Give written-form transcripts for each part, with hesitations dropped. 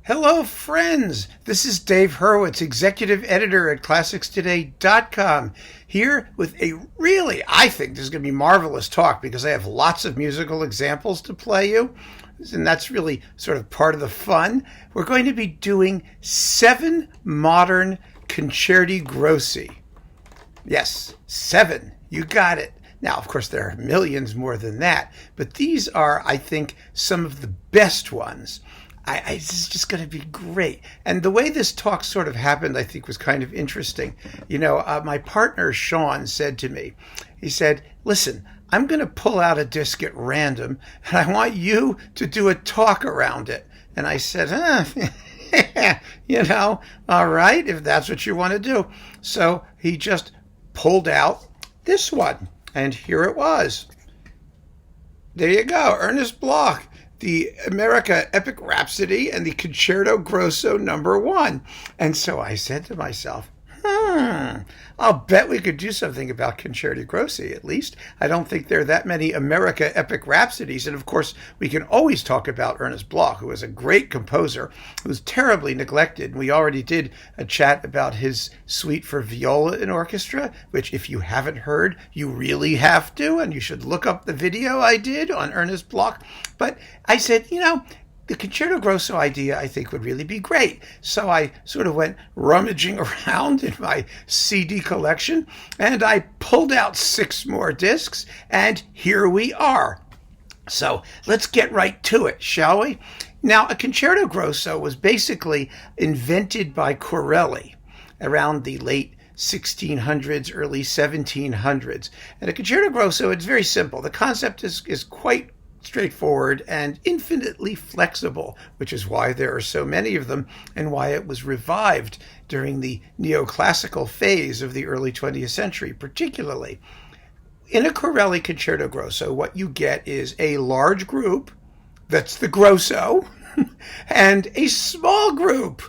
Hello, friends. This is Dave Hurwitz, executive editor at ClassicsToday.com, here with I think this is going to be marvelous talk because I have lots of musical examples to play you, and that's really sort of part of the fun. We're going to be doing 7 modern concerti grossi. Yes, 7. You got it. Now, of course, there are millions more than that, but these are, I think, some of the best ones. This is just going to be great. And the way this talk sort of happened, I think, was kind of interesting. My partner, Sean, said to me, he said, listen, I'm going to pull out a disc at random, and I want you to do a talk around it. And I said, all right, if that's what you want to do. So he just pulled out this one, and here it was. There you go, Ernest Bloch, the America Epic Rhapsody and the Concerto Grosso No. 1. And so I said to myself, I'll bet we could do something about Concerti Grossi, at least. I don't think there are that many America Epic Rhapsodies. And of course, we can always talk about Ernest Bloch, who was a great composer, who was terribly neglected. We already did a chat about his suite for viola and orchestra, which if you haven't heard, you really have to, and you should look up the video I did on Ernest Bloch. But I said, the Concerto Grosso idea, I think, would really be great. So I sort of went rummaging around in my CD collection, and I pulled out 6 more discs, and here we are. So let's get right to it, shall we? Now, a Concerto Grosso was basically invented by Corelli around the late 1600s, early 1700s. And a Concerto Grosso, it's very simple. The concept is quite straightforward and infinitely flexible, which is why there are so many of them and why it was revived during the neoclassical phase of the early 20th century, particularly. In a Corelli Concerto Grosso, what you get is a large group, that's the grosso, and a small group,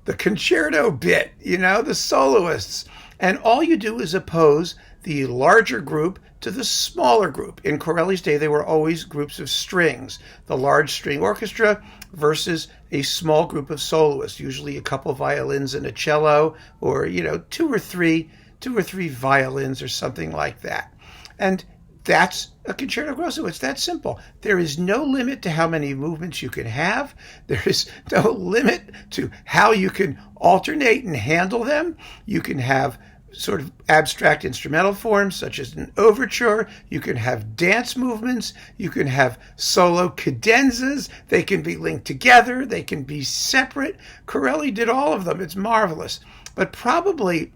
the concerto bit, the soloists. And all you do is oppose the larger group to the smaller group. In Corelli's day, they were always groups of strings. The large string orchestra versus a small group of soloists, usually a couple violins and a cello, or, 2 or 3 violins or something like that. And that's a Concerto Grosso. It's that simple. There is no limit to how many movements you can have. There is no limit to how you can alternate and handle them. You can have sort of abstract instrumental forms such as an overture. You can have dance movements. You can have solo cadenzas. They can be linked together. They can be separate. Corelli did all of them. It's marvelous. But probably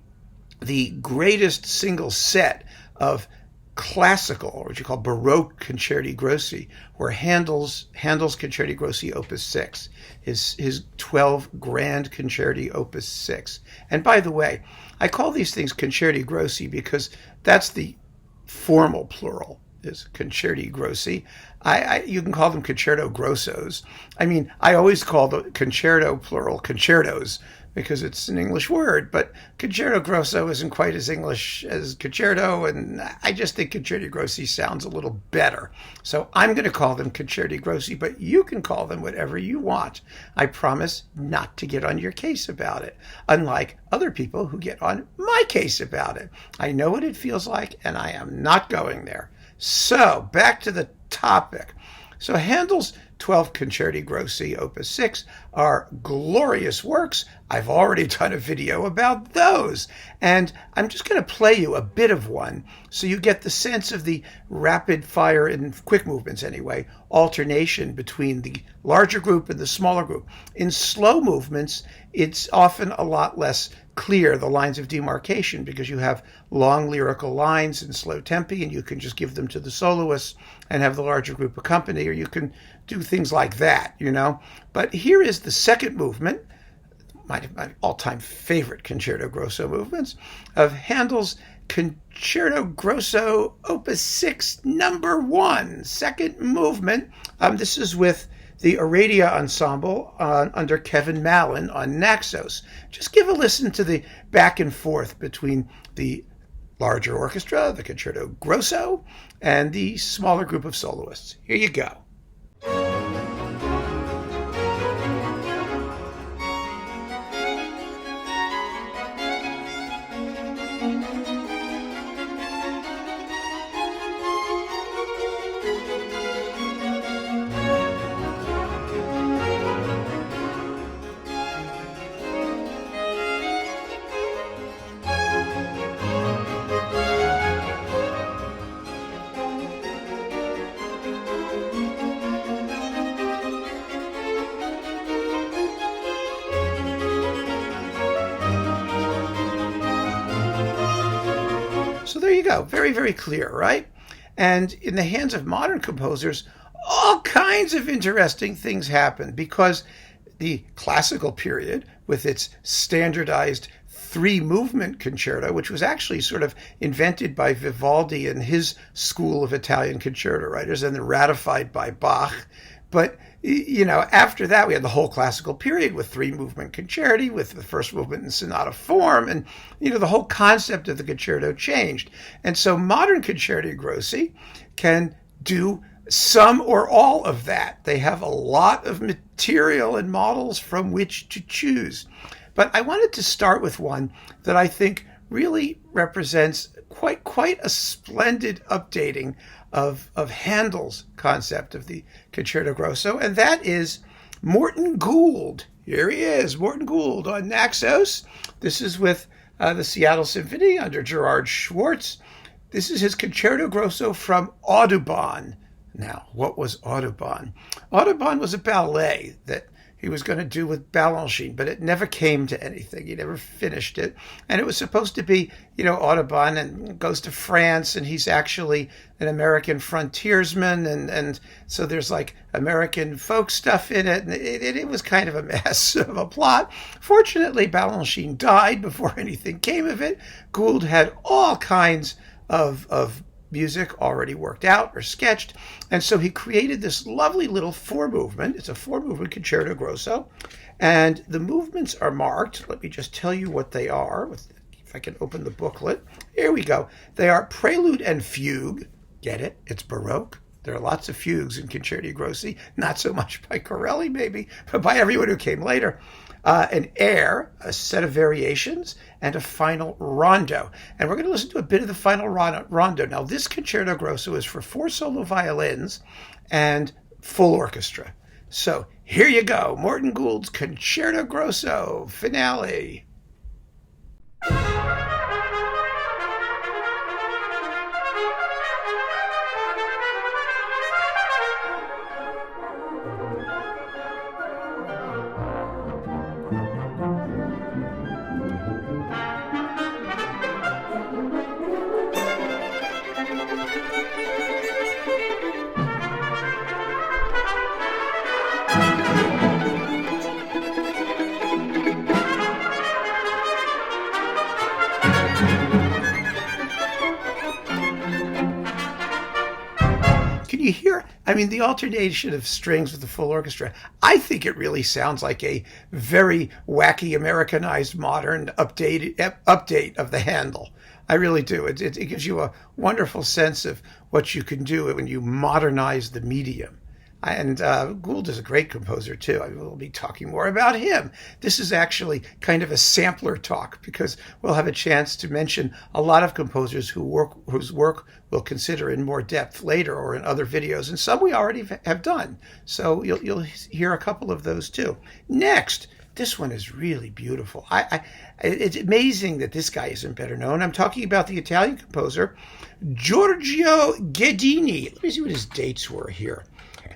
the greatest single set of classical, or what you call baroque concerti grossi, were Handel's Concerti Grossi Opus 6, his 12 grand concerti Opus 6. And by the way, I call these things Concerti Grossi because that's the formal plural, is Concerti Grossi. You can call them Concerto Grossos. I always call the concerto plural concertos because it's an English word, but Concerto Grosso isn't quite as English as concerto, and I just think Concerti Grossi sounds a little better. So I'm going to call them Concerti Grossi, but you can call them whatever you want. I promise not to get on your case about it, unlike other people who get on my case about it. I know what it feels like, and I am not going there. So back to the topic. So Handel's 12 Concerti Grossi Opus 6 are glorious works. I've already done a video about those. And I'm just going to play you a bit of one so you get the sense of the rapid fire and quick movements anyway, alternation between the larger group and the smaller group. In slow movements, it's often a lot less clear, the lines of demarcation, because you have long lyrical lines in slow tempi and you can just give them to the soloists and have the larger group accompany, or you can do things like that, But here is the second movement, my all-time favorite Concerto Grosso movements, of Handel's Concerto Grosso Opus 6 No. 1, second movement. This is with the Aradia Ensemble under Kevin Mallon on Naxos. Just give a listen to the back and forth between the larger orchestra, the Concerto Grosso, and the smaller group of soloists. Here you go. So there you go. Very, very clear, right? And in the hands of modern composers, all kinds of interesting things happen because the classical period, with its standardized three-movement concerto, which was actually sort of invented by Vivaldi and his school of Italian concerto writers and then ratified by Bach. But, after that, we had the whole classical period with three-movement concerti, with the first movement in sonata form, and, the whole concept of the concerto changed. And so modern concerti grossi can do some or all of that. They have a lot of material and models from which to choose. But I wanted to start with one that I think really represents quite a splendid updating of Handel's concept of the concerto grosso, and that is Morton Gould. Here he is, Morton Gould on Naxos. This is with the Seattle Symphony under Gerard Schwartz. This is his concerto grosso from Audubon. Now, what was Audubon? Audubon was a ballet that he was going to do with Balanchine, but it never came to anything. He never finished it. And it was supposed to be, Audubon and goes to France, and he's actually an American frontiersman. And so there's like American folk stuff in it. And it was kind of a mess of a plot. Fortunately, Balanchine died before anything came of it. Gould had all kinds of music already worked out or sketched. And so he created this lovely little four-movement. It's a four-movement concerto grosso. And the movements are marked. Let me just tell you what they are. If I can open the booklet. Here we go. They are prelude and fugue. Get it? It's baroque. There are lots of fugues in concerti grossi. Not so much by Corelli, maybe, but by everyone who came later. An air, a set of variations, and a final rondo. And we're going to listen to a bit of the final rondo. Now, this concerto grosso is for 4 solo violins and full orchestra. So here you go, Morton Gould's Concerto Grosso finale. You hear, the alternation of strings with the full orchestra, I think it really sounds like a very wacky Americanized modern update of the Handel. I really do. It gives you a wonderful sense of what you can do when you modernize the medium. And Gould is a great composer, too. We'll be talking more about him. This is actually kind of a sampler talk because we'll have a chance to mention a lot of composers whose work we'll consider in more depth later or in other videos, and some we already have done. So you'll hear a couple of those, too. Next, this one is really beautiful. It's amazing that this guy isn't better known. I'm talking about the Italian composer, Giorgio Ghedini. Let me see what his dates were here.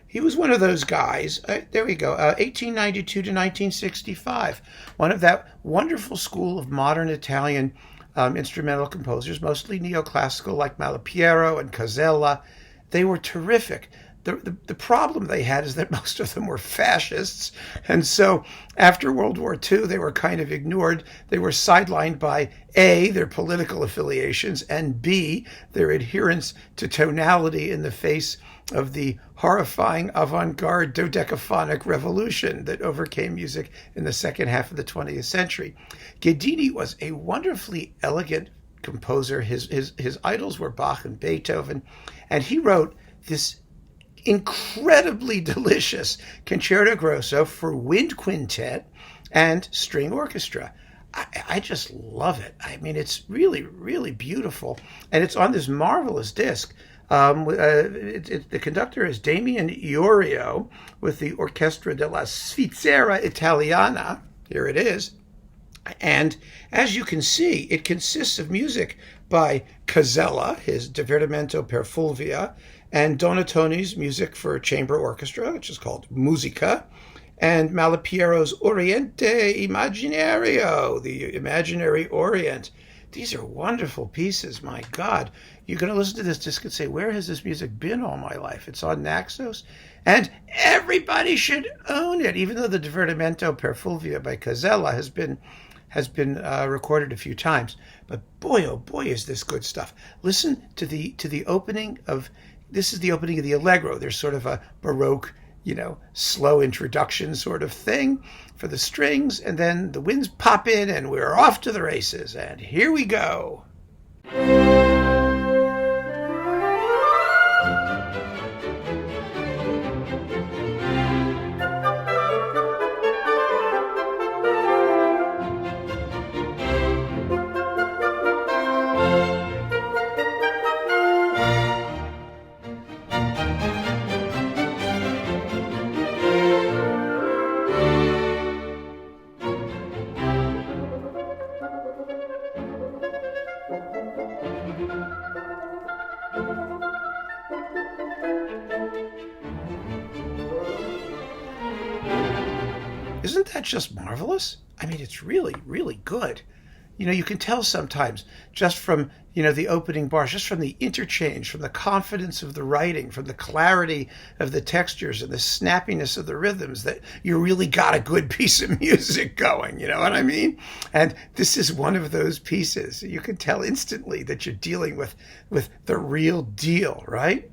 He was one of those guys, there we go, 1892 to 1965, one of that wonderful school of modern Italian instrumental composers, mostly neoclassical like Malipiero and Casella. They were terrific. The problem they had is that most of them were fascists, and so after World War II, they were kind of ignored. They were sidelined by A, their political affiliations, and B, their adherence to tonality in the face of the horrifying avant-garde dodecaphonic revolution that overcame music in the second half of the 20th century. Ghedini was a wonderfully elegant composer. His idols were Bach and Beethoven, and he wrote this incredibly delicious concerto grosso for wind quintet and string orchestra. I just love it. It's really, really beautiful, and it's on this marvelous disc. The conductor is Damian Iorio with the Orchestra della Svizzera Italiana. Here it is. And as you can see, it consists of music by Casella, his Divertimento per Fulvia, and Donatoni's music for chamber orchestra, which is called Musica, and Malipiero's Oriente Immaginario, the Imaginary Orient. These are wonderful pieces. My God, you're going to listen to this disc and say, where has this music been all my life? It's on Naxos, and everybody should own it, even though the Divertimento per Fulvia by Casella has been recorded a few times. But boy, oh boy, is this good stuff. Listen to the opening of, this is the opening of the Allegro. There's sort of a baroque, slow introduction sort of thing for the strings, and then the winds pop in and we're off to the races. And here we go. Isn't that just marvelous? I mean, it's really, really good. You can tell sometimes just from, the opening bars, just from the interchange, from the confidence of the writing, from the clarity of the textures and the snappiness of the rhythms, that you really got a good piece of music going. You know what I mean? And this is one of those pieces. You can tell instantly that you're dealing with the real deal, right?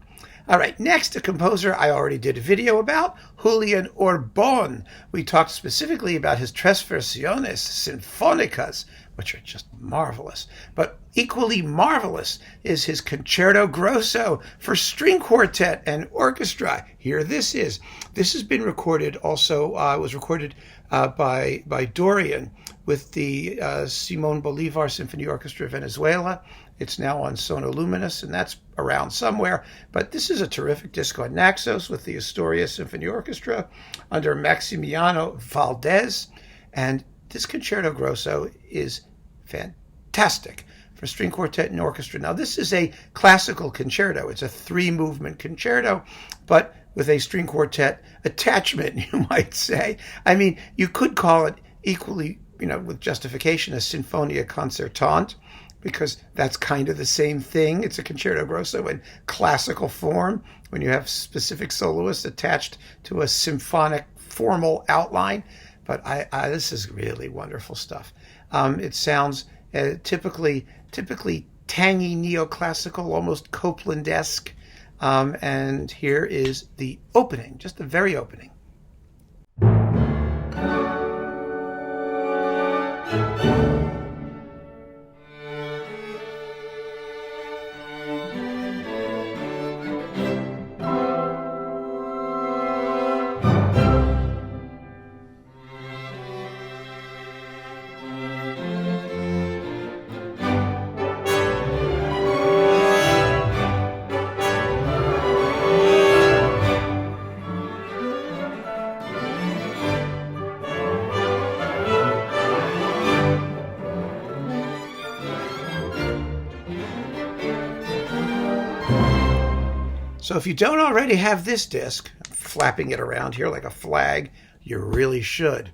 All right, next, a composer I already did a video about, Julian Orbon. We talked specifically about his Tres Versiones Sinfonicas, which are just marvelous. But equally marvelous is his Concerto Grosso for string quartet and orchestra. Here this is. This has been recorded also, was recorded by Dorian with the Simón Bolívar Symphony Orchestra of Venezuela. It's now on Sonoluminous, and that's around somewhere. But this is a terrific disc on Naxos with the Astoria Symphony Orchestra under Maximiano Valdez. And this Concerto Grosso is fantastic for string quartet and orchestra. Now, this is a classical concerto. It's a 3-movement concerto, but with a string quartet attachment, you might say. I mean, you could call it equally, with justification, a Sinfonia Concertante, because that's kind of the same thing. It's a Concerto Grosso in classical form when you have specific soloists attached to a symphonic formal outline. But this is really wonderful stuff. It sounds typically tangy neoclassical, almost Copland-esque. And here is the opening, just the very opening. So if you don't already have this disc, flapping it around here like a flag, you really should.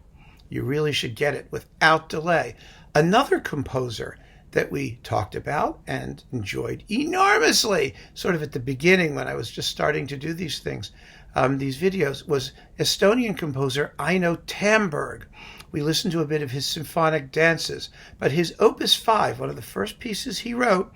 You really should get it without delay. Another composer that we talked about and enjoyed enormously, sort of at the beginning when I was just starting to do these things, these videos, was Estonian composer Eino Tamberg. We listened to a bit of his symphonic dances, but his Opus 5, one of the first pieces he wrote,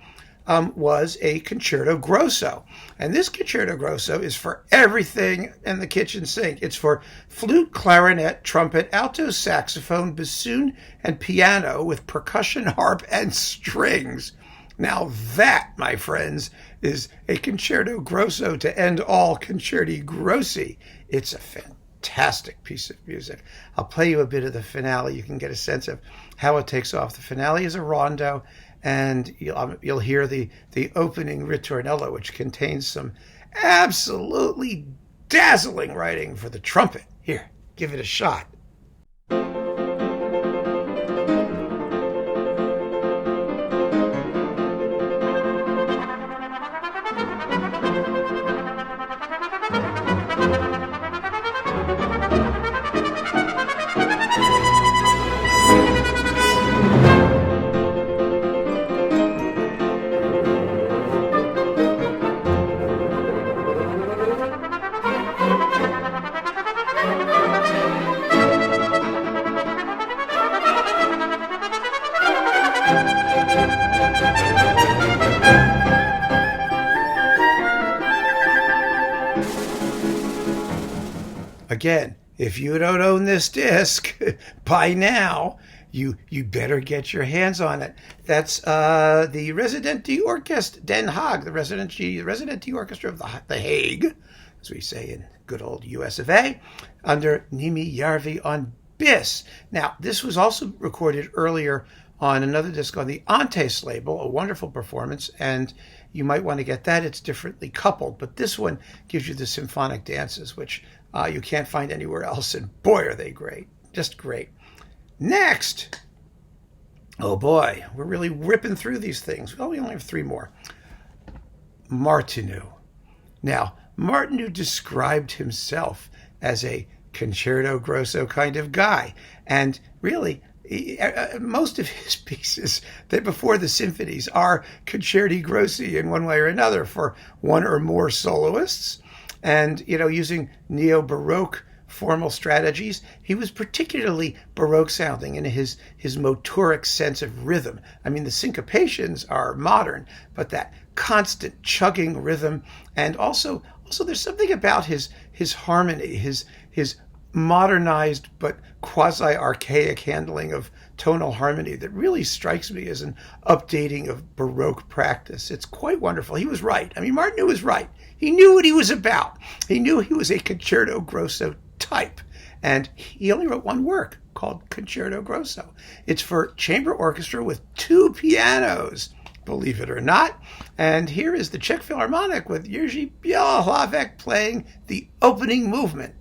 was a Concerto Grosso. And this Concerto Grosso is for everything in the kitchen sink. It's for flute, clarinet, trumpet, alto saxophone, bassoon, and piano with percussion, harp, and strings. Now that, my friends, is a Concerto Grosso to end all Concerti Grossi. It's a fantastic piece of music. I'll play you a bit of the finale. You can get a sense of how it takes off. The finale is a rondo, and you'll hear the opening ritornello, which contains some absolutely dazzling writing for the trumpet. Here, give it a shot. again, if you don't own this disc by now, you better get your hands on it. That's the Residente Orkest Den Haag, the Residente Orchestra of the Hague, as we say in good old US of A, under Nimi Järvi on Bis. Now, this was also recorded earlier on another disc on the Antes label, a wonderful performance, and you might want to get that. It's differently coupled, but this one gives you the symphonic dances, which you can't find anywhere else, and boy, are they great. Just great. Next, oh boy, we're really ripping through these things. Well, we only have 3 more. Martinu. Now, Martinu described himself as a concerto grosso kind of guy, and really, most of his pieces that before the symphonies are concerti grossi in one way or another for one or more soloists, and using neo-baroque formal strategies. He was particularly baroque sounding in his motoric sense of rhythm. I mean, the syncopations are modern, but that constant chugging rhythm, and also there's something about his harmony, his modernized but quasi-archaic handling of tonal harmony that really strikes me as an updating of baroque practice. It's quite wonderful. He was right. I mean, Martinu was right. He knew what he was about. He knew he was a concerto grosso type, and he only wrote one work called Concerto Grosso. It's for chamber orchestra with 2 pianos, believe it or not. And here is the Czech Philharmonic with Jiří Bělohlavek playing the opening movement.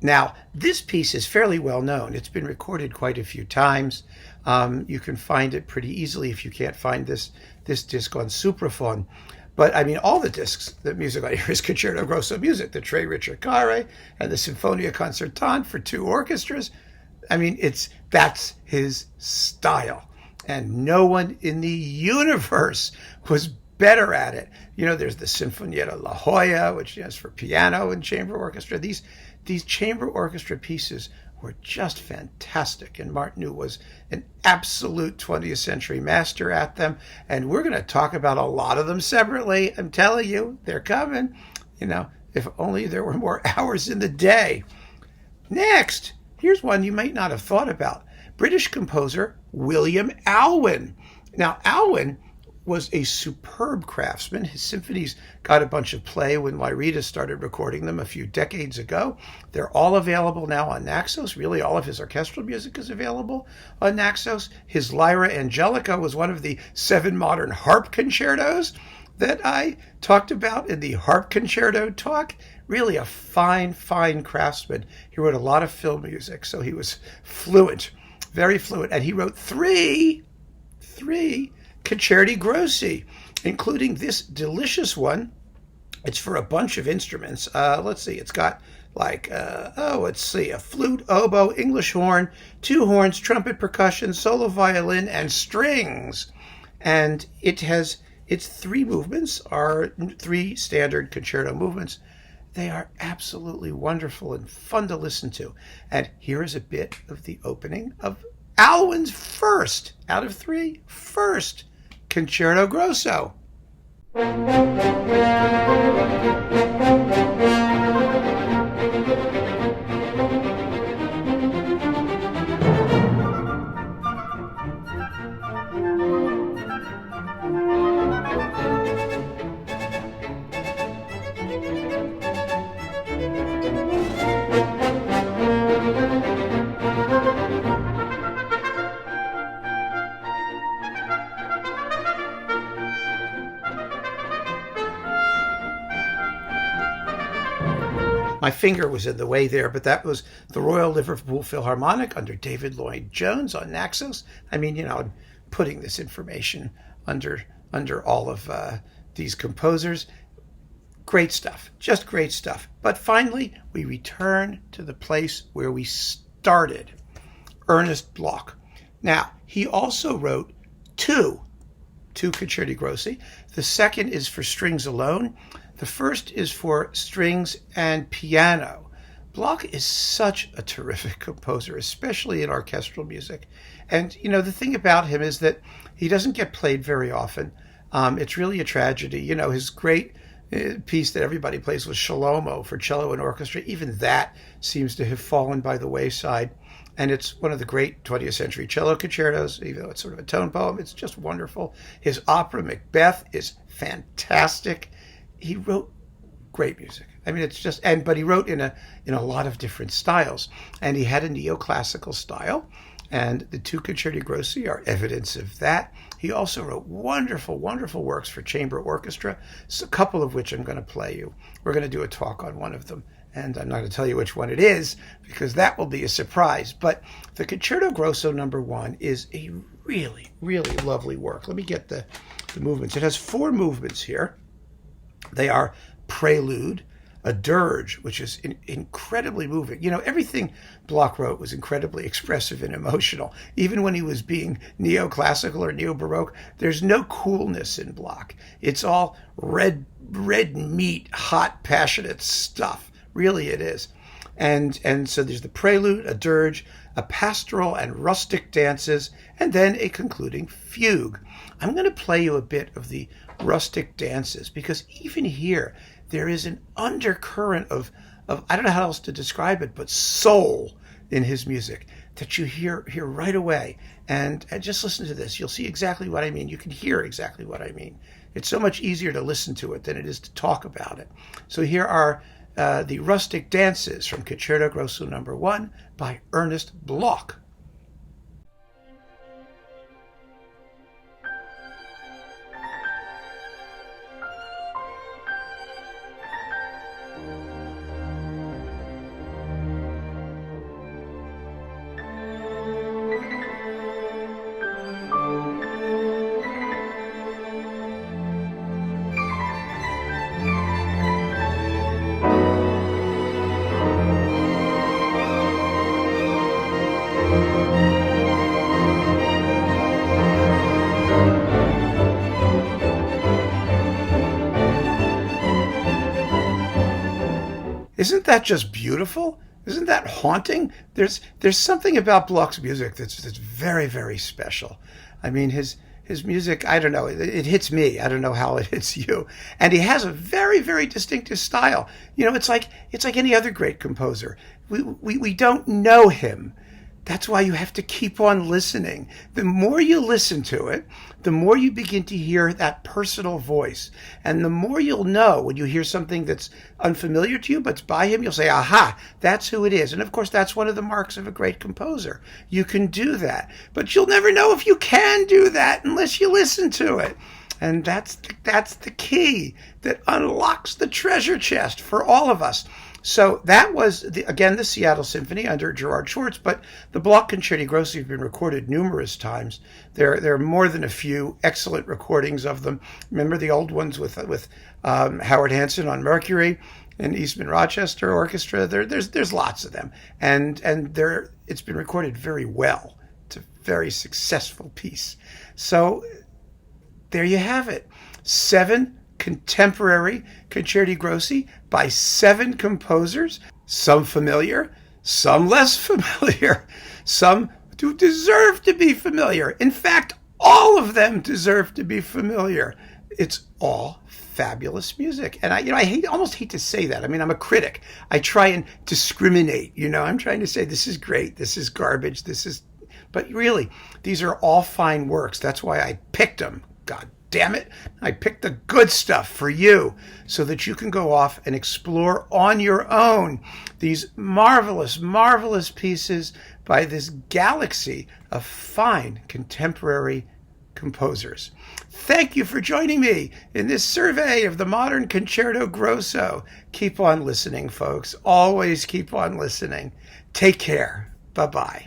Now, this piece is fairly well known. It's been recorded quite a few times. You can find it pretty easily if you can't find this disc on Supraphon. But, I mean, all the discs, the music on here is Concerto Grosso music, the Tre Ricercare and the Sinfonia Concertante for 2 orchestras. I mean, that's his style. And no one in the universe was better at it. There's the Sinfonietta La Jolla, which is for piano and chamber orchestra. These chamber orchestra pieces were just fantastic, and Martinu was an absolute 20th century master at them, and we're going to talk about a lot of them separately. I'm telling you, they're coming. If only there were more hours in the day. Next, here's one you might not have thought about. British composer William Alwyn. Now, Alwyn was a superb craftsman. His symphonies got a bunch of play when Lyrita started recording them a few decades ago. They're all available now on Naxos. Really, all of his orchestral music is available on Naxos. His Lyra Angelica was one of the 7 modern harp concertos that I talked about in the harp concerto talk. Really a fine, fine craftsman. He wrote a lot of film music, so he was fluent, very fluent. And he wrote three Concerti Grossi, including this delicious one. It's for a bunch of instruments. Let's see, it's got a flute, oboe, English horn, 2 horns, trumpet, percussion, solo violin, and strings. And its 3 movements are 3 standard concerto movements. They are absolutely wonderful and fun to listen to. And here is a bit of the opening of Alwyn's first, out of 3, first Concerto Grosso. My finger was in the way there, but that was the Royal Liverpool Philharmonic under David Lloyd-Jones on Naxos. I mean, I'm putting this information under all of these composers. Great stuff, just great stuff. But finally, we return to the place where we started, Ernest Bloch. Now, he also wrote two Concerti Grossi. The second is for strings alone. The first is for strings and piano. Bloch is such a terrific composer, especially in orchestral music. And, the thing about him is that he doesn't get played very often. It's really a tragedy. His great piece that everybody plays was Shalomo for cello and orchestra. Even that seems to have fallen by the wayside. And it's one of the great 20th century cello concertos, even though it's sort of a tone poem. It's just wonderful. His opera, Macbeth, is fantastic. He wrote great music. I mean, it's just, but he wrote in a lot of different styles. And he had a neoclassical style. And the two Concerti Grossi are evidence of that. He also wrote wonderful, wonderful works for chamber orchestra, a couple of which I'm going to play you. We're going to do a talk on one of them, and I'm not going to tell you which one it is, because that will be a surprise. But the Concerto Grosso No. 1 is a really, really lovely work. Let me get the movements. It has 4 movements here. They are prelude, a dirge, which is incredibly moving. Everything Bloch wrote was incredibly expressive and emotional. Even when he was being neoclassical or neo-baroque, there's no coolness in Bloch. It's all red meat, hot, passionate stuff. Really it is. And so there's the prelude, a dirge, a pastoral and rustic dances, and then a concluding fugue. I'm going to play you a bit of the rustic dances, because even here, there is an undercurrent of I don't know how else to describe it, but soul in his music that you hear right away. And just listen to this. You'll see exactly what I mean. You can hear exactly what I mean. It's so much easier to listen to it than it is to talk about it. So here are the rustic dances from Concerto Grosso No. 1 by Ernest Bloch. Isn't that just beautiful? Isn't that haunting? There's something about Bloch's music that's very, very special. I mean, his music, I don't know, it hits me. I don't know how it hits you. And he has a very, very distinctive style. It's like any other great composer. We don't know him. That's why you have to keep on listening. The more you listen to it, the more you begin to hear that personal voice. And the more you'll know when you hear something that's unfamiliar to you, but it's by him, you'll say, aha, that's who it is. And of course, that's one of the marks of a great composer. You can do that. But you'll never know if you can do that unless you listen to it. And that's the key that unlocks the treasure chest for all of us. So that was, again, the Seattle Symphony under Gerard Schwartz, but the Bloch Concerti Grossi have been recorded numerous times. There are more than a few excellent recordings of them. Remember the old ones with Howard Hanson on Mercury and Eastman Rochester Orchestra? There's lots of them, and it's been recorded very well. It's a very successful piece. So there you have it. 7 contemporary Concerti Grossi by 7 composers, some familiar, some less familiar, some do deserve to be familiar. In fact, all of them deserve to be familiar. It's all fabulous music. And I almost hate to say that. I mean, I'm a critic. I try and discriminate. I'm trying to say this is great, this is garbage, but really, these are all fine works. That's why I picked them. God damn it, I picked the good stuff for you so that you can go off and explore on your own these marvelous, marvelous pieces by this galaxy of fine contemporary composers. Thank you for joining me in this survey of the modern Concerto Grosso. Keep on listening, folks. Always keep on listening. Take care. Bye-bye.